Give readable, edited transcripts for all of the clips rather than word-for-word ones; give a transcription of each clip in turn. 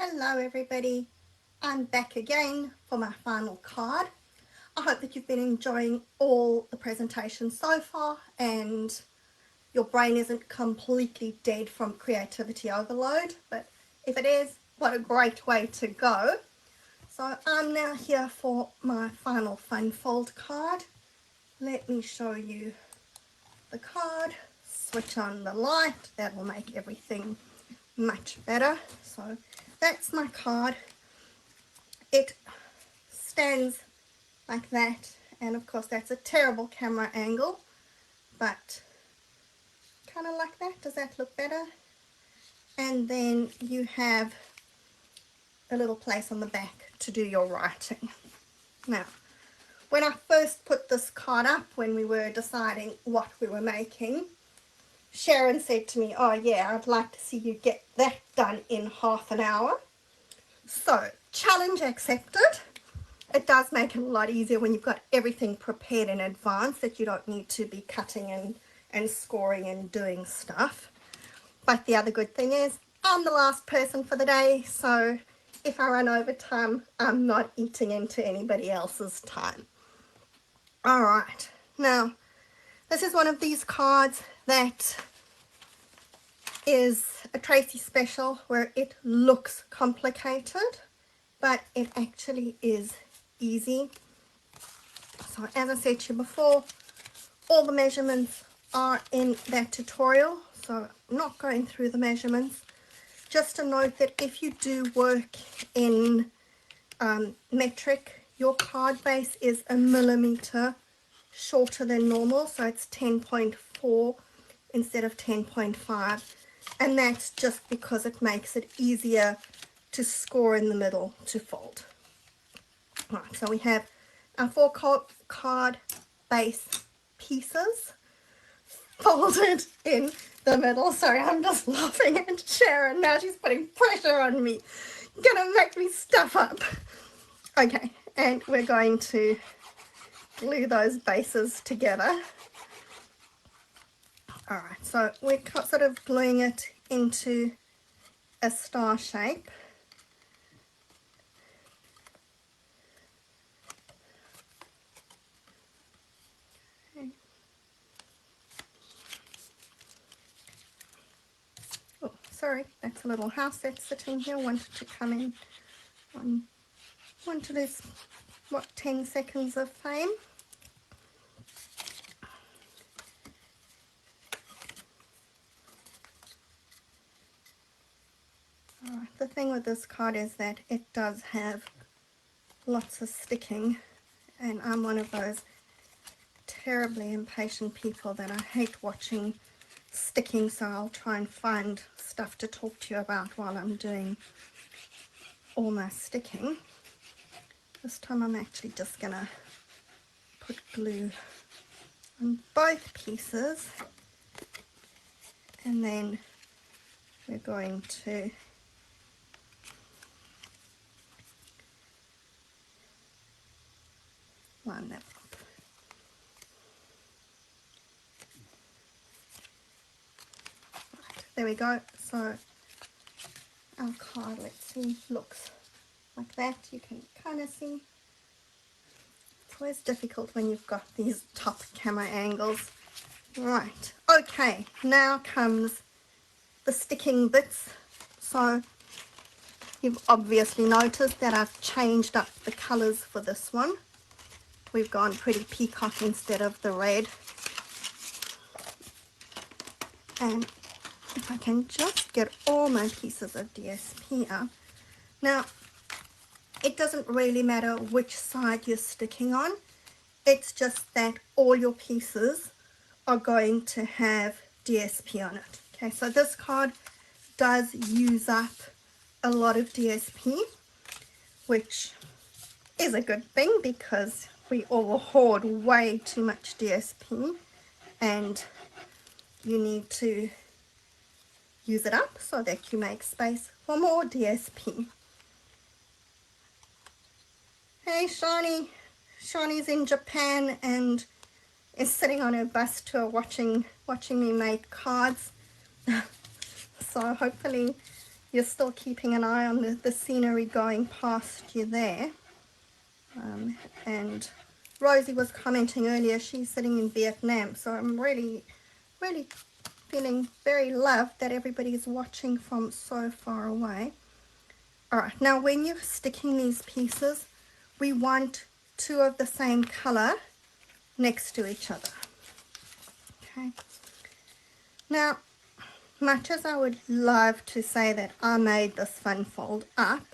Hello everybody, I'm back again for my final card. I hope that you've been enjoying all the presentations so far and your brain isn't completely dead from creativity overload, but if it is, what a great way to go. So I'm now here for my final fun fold card. Let me show you the card, switch on the light, that will make everything much better. So that's my card. It stands like that, and of course that's a terrible camera angle, but kind of like that. Does that look better? And then you have a little place on the back to do your writing. Now, when I first put this card up, when we were deciding what we were making, Sharon said to me, oh yeah, I'd like to see you get that done in half an hour. So, challenge accepted. It does make it a lot easier when you've got everything prepared in advance, that you don't need to be cutting and scoring and doing stuff. But the other good thing is I'm the last person for the day, so if I run over time, I'm not eating into anybody else's time. Alright, now this is one of these cards that is a Tracy special where it looks complicated, but it actually is easy. So as I said to you before, all the measurements are in that tutorial, so I'm not going through the measurements. Just to note that if you do work in metric, your card base is a millimeter shorter than normal, so it's 10.4 instead of 10.5, and that's just because it makes it easier to score in the middle to fold. Right, so we have our four card base pieces folded in the middle. Sorry, I'm just laughing at Sharon. Now she's putting pressure on me. Gonna make me stuff up. Okay, and we're going to glue those bases together. Alright, so we're sort of gluing it into a star shape. Oh, sorry, that's a little house that's sitting here, wanted to come in on to this, what, 10 seconds of fame. Alright, the thing with this card is that it does have lots of sticking, and I'm one of those terribly impatient people that I hate watching sticking, so I'll try and find stuff to talk to you about while I'm doing all my sticking. This time I'm actually just gonna put glue on both pieces, and then we're going to line that up. Right, there we go. So our card, let's see, looks like that. You can kind of see. It's always difficult when you've got these top camera angles. Right, okay, now comes the sticking bits. So you've obviously noticed that I've changed up the colors for this one. We've gone pretty peacock instead of the red. And if I can just get all my pieces of DSP up. Now, it doesn't really matter which side you're sticking on. It's just that all your pieces are going to have DSP on it. Okay, so this card does use up a lot of DSP, which is a good thing because we all hoard way too much DSP, and you need to use it up so that you make space for more DSP. Hey Shani, Shani's in Japan and is sitting on her bus tour watching me make cards. So hopefully you're still keeping an eye on the scenery going past you there. And Rosie was commenting earlier, she's sitting in Vietnam, so I'm really feeling very loved that everybody's watching from so far away. Alright, now when you're sticking these pieces, we want two of the same color next to each other. Okay. Now, much as I would love to say that I made this fun fold up,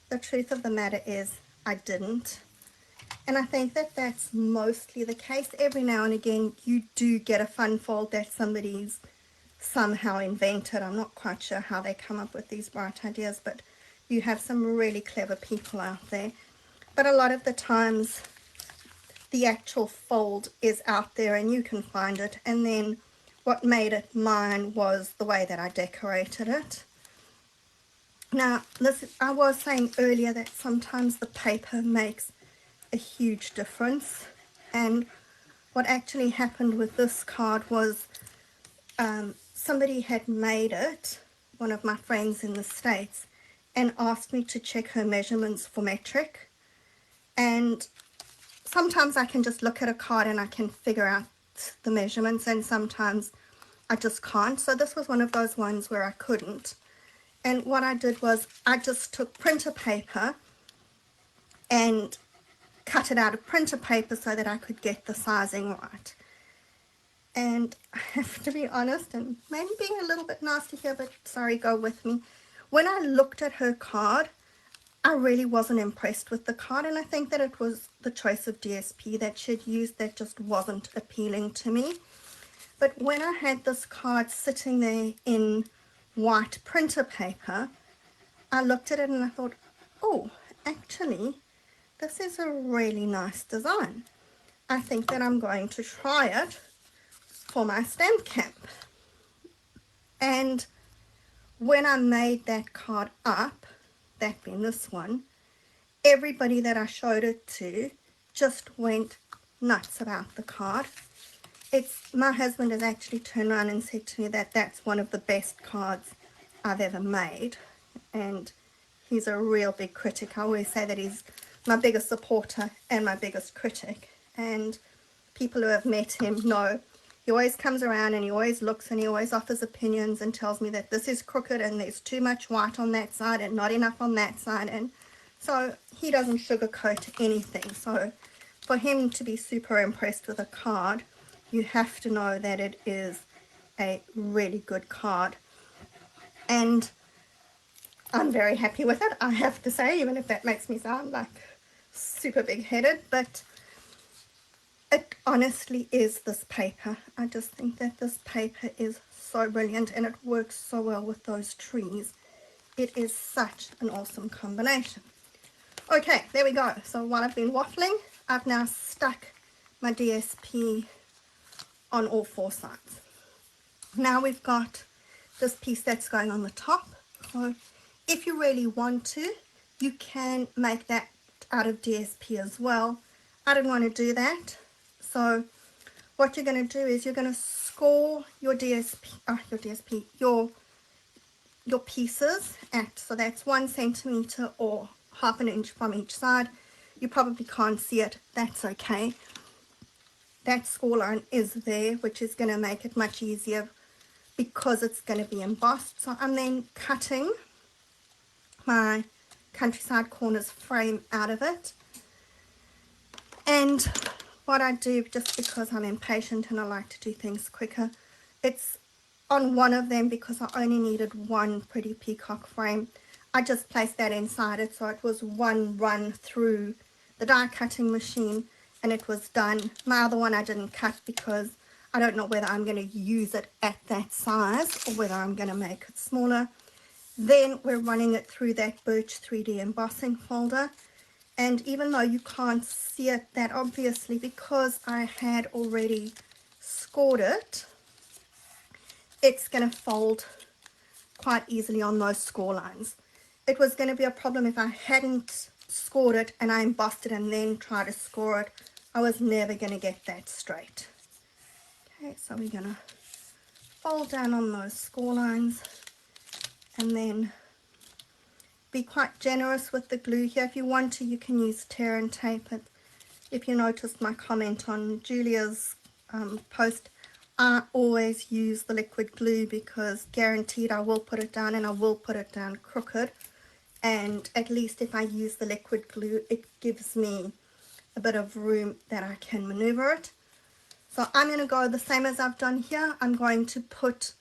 the truth of the matter is I didn't. And I think that that's mostly the case. Every now and again you do get a fun fold that somebody's somehow invented. I'm not quite sure how they come up with these bright ideas, but you have some really clever people out there. But a lot of the times the actual fold is out there and you can find it, and then what made it mine was the way that I decorated it. Now, I was saying earlier that sometimes the paper makes a huge difference, and what actually happened with this card was somebody had made it, one of my friends in the States, and asked me to check her measurements for metric. And sometimes I can just look at a card and I can figure out the measurements, and sometimes I just can't. So this was one of those ones where I couldn't. And what I did was I just took printer paper and cut it out of printer paper so that I could get the sizing right. And I have to be honest, and maybe being a little bit nasty here, but sorry, go with me. When I looked at her card, I really wasn't impressed with the card, and I think that it was the choice of DSP that she'd used that just wasn't appealing to me. But when I had this card sitting there in white printer paper, I looked at it and I thought, oh, actually, this is a really nice design. I think that I'm going to try it for my stamp camp. And when I made that card up, that being this one, everybody that I showed it to just went nuts about the card. My husband has actually turned around and said to me that that's one of the best cards I've ever made, and he's a real big critic. I always say that he's my biggest supporter and my biggest critic, and people who have met him know he always comes around and he always looks and he always offers opinions and tells me that this is crooked and there's too much white on that side and not enough on that side, and so he doesn't sugarcoat anything. So for him to be super impressed with a card, you have to know that it is a really good card, and I'm very happy with it, I have to say, even if that makes me sound like super big-headed. But it honestly is this paper. I just think that this paper is so brilliant and it works so well with those trees. It is such an awesome combination. Okay, there we go. So while I've been waffling, I've now stuck my DSP on all four sides. Now we've got this piece that's going on the top. So if you really want to, you can make that out of DSP as well. I didn't want to do that. So what you're going to do is you're going to score your your pieces at, so that's 1 centimeter or half an inch from each side. You probably can't see it, that's okay. That score line is there, which is going to make it much easier because it's going to be embossed. So I'm then cutting my Countryside Corners frame out of it. And what I do, just because I'm impatient and I like to do things quicker, it's on one of them because I only needed one pretty peacock frame. I just placed that inside it, so it was one run through the die cutting machine and it was done. My other one I didn't cut because I don't know whether I'm going to use it at that size or whether I'm going to make it smaller. Then we're running it through that Birch 3D embossing folder, and even though you can't see it that obviously because I had already scored it, it's going to fold quite easily on those score lines. It was going to be a problem if I hadn't scored it and I embossed it and then tried to score it. I was never going to get that straight. Okay, so we're going to fold down on those score lines And then be quite generous with the glue here. If you want to, you can use tear and tape it. If you noticed my comment on Julia's post, I always use the liquid glue because guaranteed I will put it down, and I will put it down crooked. And at least if I use the liquid glue, it gives me a bit of room that I can maneuver it. So I'm going to go the same as I've done here. I'm going to put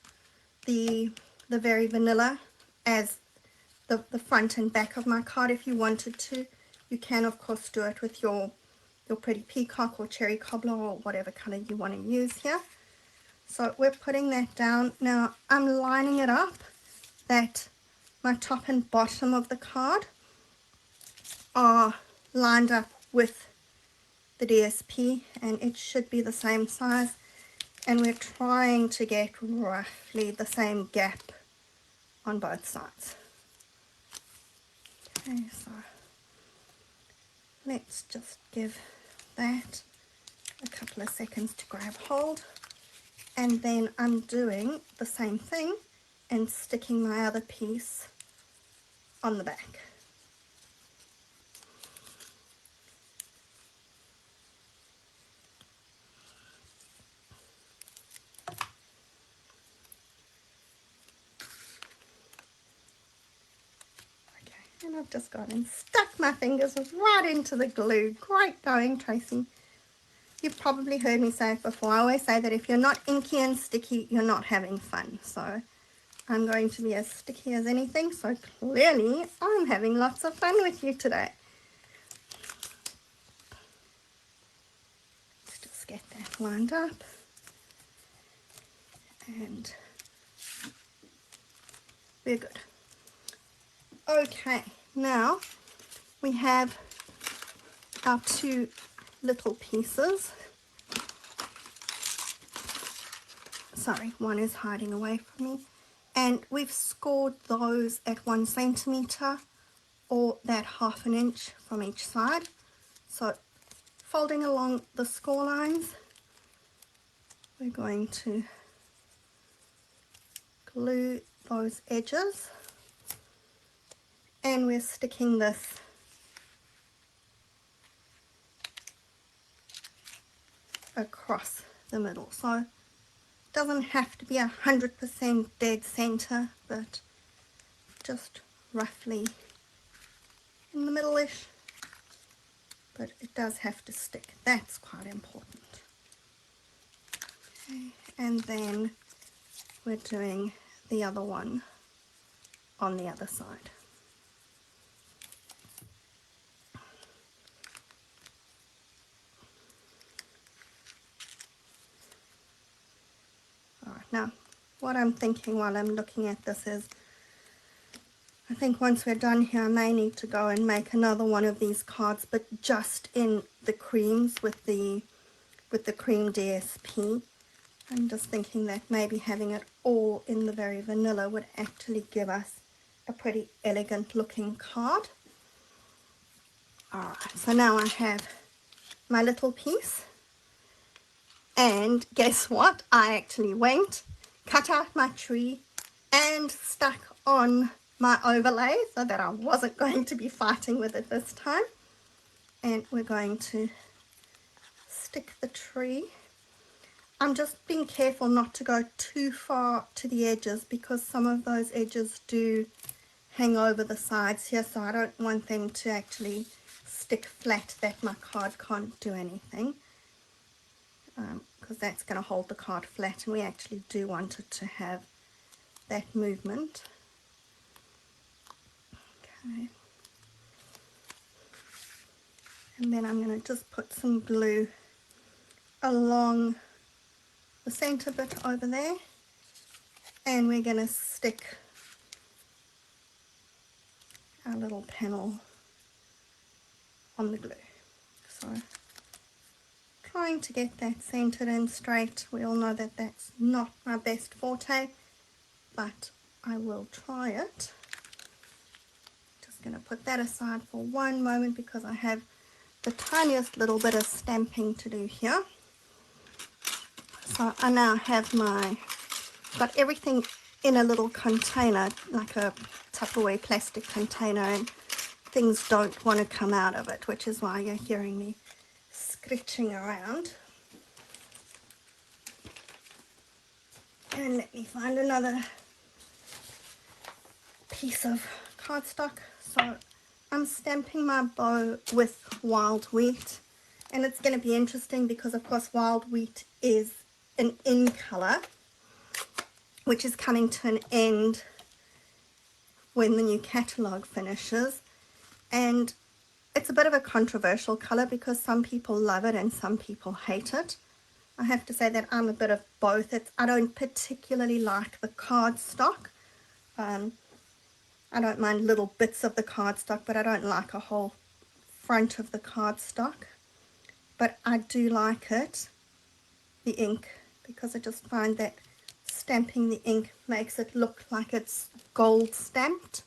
the very vanilla as the front and back of my card. If you wanted to, you can of course do it with your pretty peacock or cherry cobbler or whatever color you want to use here. So we're putting that down. Now I'm lining it up that my top and bottom of the card are lined up with the DSP, and it should be the same size, and we're trying to get roughly the same gap on both sides. Okay, so let's just give that a couple of seconds to grab hold, and then I'm doing the same thing and sticking my other piece on the back. And I've just gone and stuck my fingers right into the glue. Great going, Tracy. You've probably heard me say it before. I always say that if you're not inky and sticky, you're not having fun. So I'm going to be as sticky as anything. So clearly I'm having lots of fun with you today. Let's just get that lined up. And we're good. Okay, now we have our two little pieces. Sorry, one is hiding away from me. And we've scored those at 1 centimeter or that 1/2 inch from each side. So folding along the score lines, we're going to glue those edges. And we're sticking this across the middle. So it doesn't have to be 100% dead center, but just roughly in the middle-ish. But it does have to stick. That's quite important. Okay, and then we're doing the other one on the other side. Now, what I'm thinking while I'm looking at this is, I think once we're done here, I may need to go and make another one of these cards, but just in the creams with the cream DSP. I'm just thinking that maybe having it all in the very vanilla would actually give us a pretty elegant looking card. Alright, so now I have my little piece. And guess what? I actually went, cut out my tree and stuck on my overlay so that I wasn't going to be fighting with it this time. And we're going to stick the tree. I'm just being careful not to go too far to the edges because some of those edges do hang over the sides here, so I don't want them to actually stick flat that my card can't do anything. Because that's going to hold the card flat, and we actually do want it to have that movement. Okay. And then I'm going to just put some glue along the center bit over there, and we're going to stick our little panel on the glue. So trying to get that centered and straight. We all know that that's not my best forte, but I will try it. Just going to put that aside for one moment because I have the tiniest little bit of stamping to do here. So I now have got everything in a little container, like a Tupperware plastic container, and things don't want to come out of it, which is why you're hearing me scratching around. And let me find another piece of cardstock. So I'm stamping my bow with wild wheat, and it's going to be interesting because of course wild wheat is an in color, which is coming to an end when the new catalogue finishes, and it's a bit of a controversial color because some people love it and some people hate it. I have to say that I'm a bit of both. I don't particularly like the cardstock. I don't mind little bits of the cardstock, but I don't like a whole front of the cardstock. But I do like it, the ink, because I just find that stamping the ink makes it look like it's gold stamped.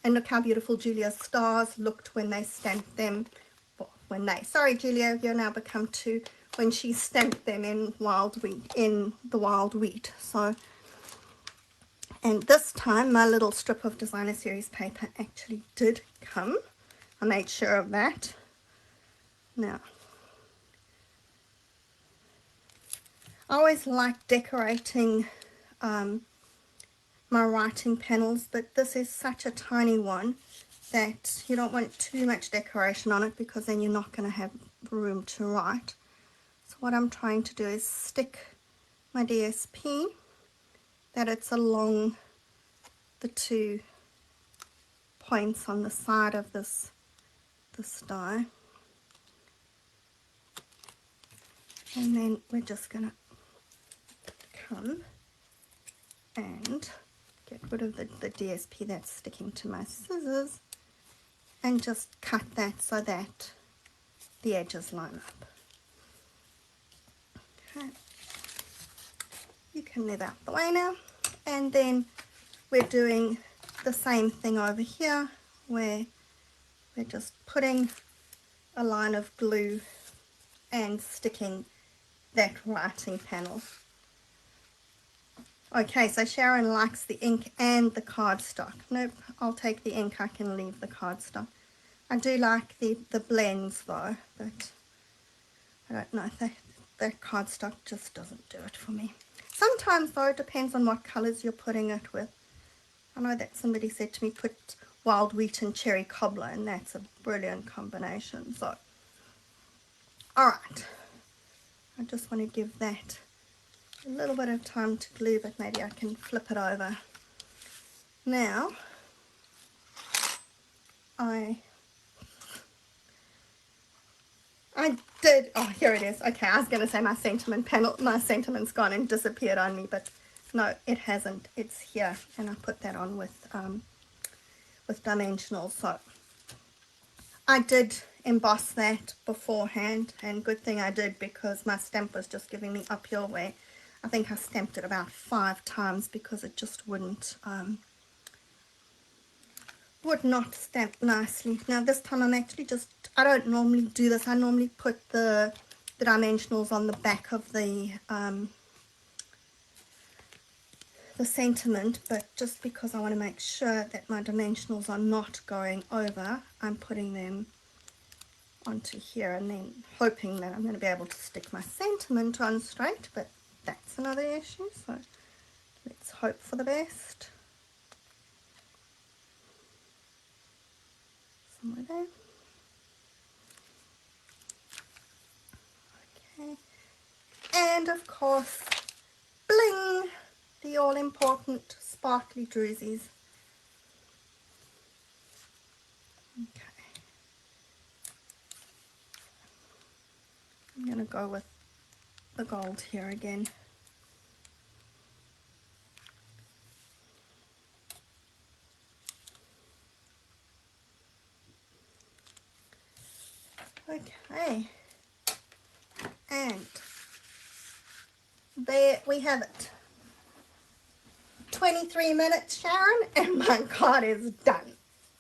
And look how beautiful Julia's stars looked when they stamped them. Sorry Julia, you're now become two. When she stamped them in the wild wheat. So, and this time my little strip of designer series paper actually did come. I made sure of that. Now, I always like decorating my writing panels, but this is such a tiny one that you don't want too much decoration on it because then you're not going to have room to write. So what I'm trying to do is stick my DSP that it's along the 2 points on the side of this die, and then we're just going to come and get rid of the DSP that's sticking to my scissors and just cut that so that the edges line up. Okay. You can move out the way now, and then we're doing the same thing over here where we're just putting a line of glue and sticking that writing panel. Okay, so Sharon likes the ink and the cardstock. Nope, I'll take the ink, I can leave the cardstock. I do like the blends though, but I don't know, that cardstock just doesn't do it for me. Sometimes though, it depends on what colours you're putting it with. I know that somebody said to me put wild wheat and cherry cobbler, and that's a brilliant combination. So, alright, I just want to give that a little bit of time to glue, but maybe I can flip it over. Now, I did, oh here it is, okay, I was going to say my sentiment panel, my sentiment's gone and disappeared on me, but no, it hasn't, it's here, and I put that on with dimensionals. So I did emboss that beforehand, and good thing I did because my stamp was just giving me up your way. I think I stamped it about 5 times because it just would not stamp nicely. Now this time I'm actually I don't normally do this. I normally put the dimensionals on the back of the sentiment, but just because I want to make sure that my dimensionals are not going over, I'm putting them onto here and then hoping that I'm going to be able to stick my sentiment on straight, but that's another issue, so let's hope for the best. Somewhere there. Okay, and of course, bling, the all-important sparkly drusies. Okay, I'm going to go with the gold here again. Okay, and there we have it. 23 minutes, Sharon, and my card is done.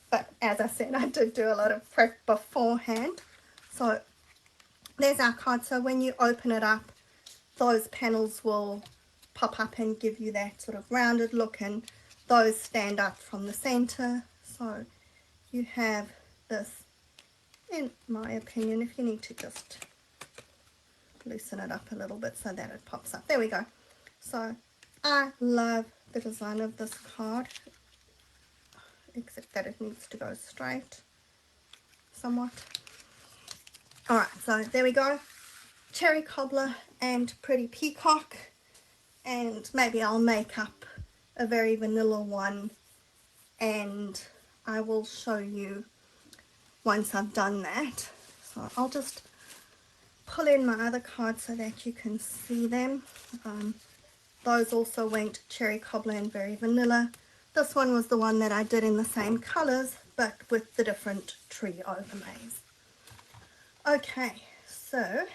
But as I said, I did do a lot of prep beforehand. So there's our card. So when you open it up, those panels will pop up and give you that sort of rounded look, and those stand up from the center. So you have this, in my opinion, if you need to just loosen it up a little bit so that it pops up. There we go. So I love the design of this card, except that it needs to go straight somewhat. Alright, so there we go. Cherry cobbler and pretty peacock, and maybe I'll make up a very vanilla one and I will show you once I've done that. So I'll just pull in my other cards so that you can see them. Those also went cherry cobbler and very vanilla. This one was the one that I did in the same colors but with the different tree overlays. Okay, so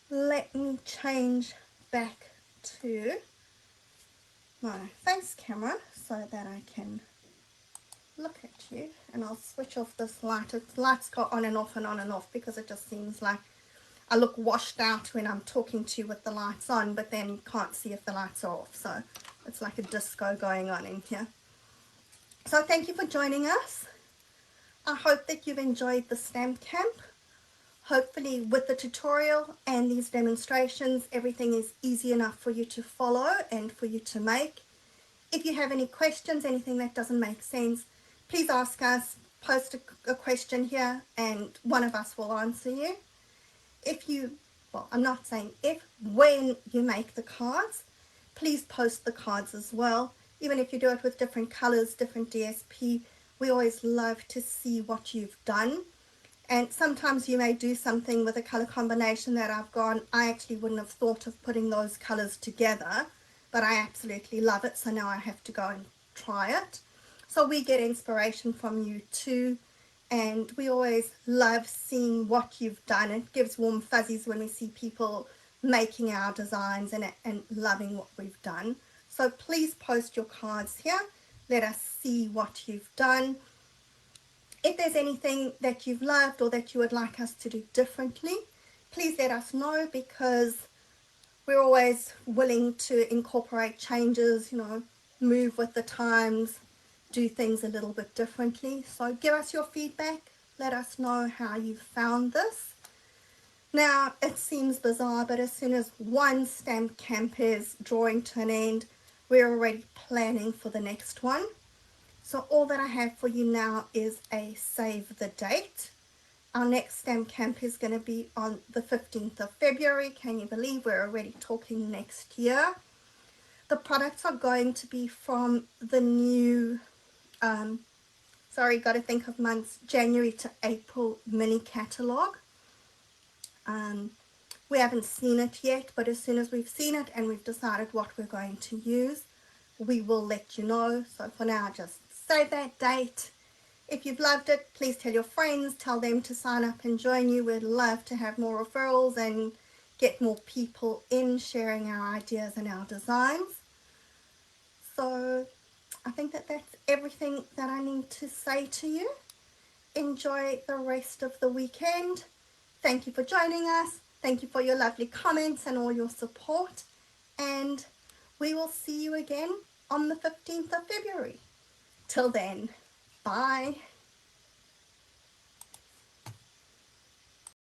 let me change back to my face camera so that I can look at you, and I'll switch off this light. Its lights go on and off and on and off because it just seems like I look washed out when I'm talking to you with the lights on, but then you can't see if the lights are off, so it's like a disco going on in here. So thank you for joining us. I hope that you've enjoyed the stamp camp. Hopefully with the tutorial and these demonstrations, everything is easy enough for you to follow and for you to make. If you have any questions, anything that doesn't make sense, please ask us, post a question here, and one of us will answer you. If you, well, I'm not saying if, when you make the cards, please post the cards as well. Even if you do it with different colors, different DSP, we always love to see what you've done. And sometimes you may do something with a color combination that I've gone, I actually wouldn't have thought of putting those colors together, but I absolutely love it, so now I have to go and try it. So we get inspiration from you too, and we always love seeing what you've done. It gives warm fuzzies when we see people making our designs and loving what we've done. So please post your cards here. Let us see what you've done. If there's anything that you've loved or that you would like us to do differently, please let us know, because we're always willing to incorporate changes, you know, move with the times, do things a little bit differently. So give us your feedback. Let us know how you found this. Now, it seems bizarre, but as soon as one stamp camp is drawing to an end, we're already planning for the next one. So all that I have for you now is a save the date. Our next stamp camp is going to be on the 15th of February. Can you believe we're already talking next year? The products are going to be from the new, got to think of months, January to April mini catalogue. We haven't seen it yet, but as soon as we've seen it and we've decided what we're going to use, we will let you know. So for now, just save that date. If you've loved it, please tell your friends, tell them to sign up and join you. We'd love to have more referrals and get more people in sharing our ideas and our designs. So I think that that's everything that I need to say to you. Enjoy the rest of the weekend. Thank you for joining us. Thank you for your lovely comments and all your support. And we will see you again on the 15th of February. Till then, bye.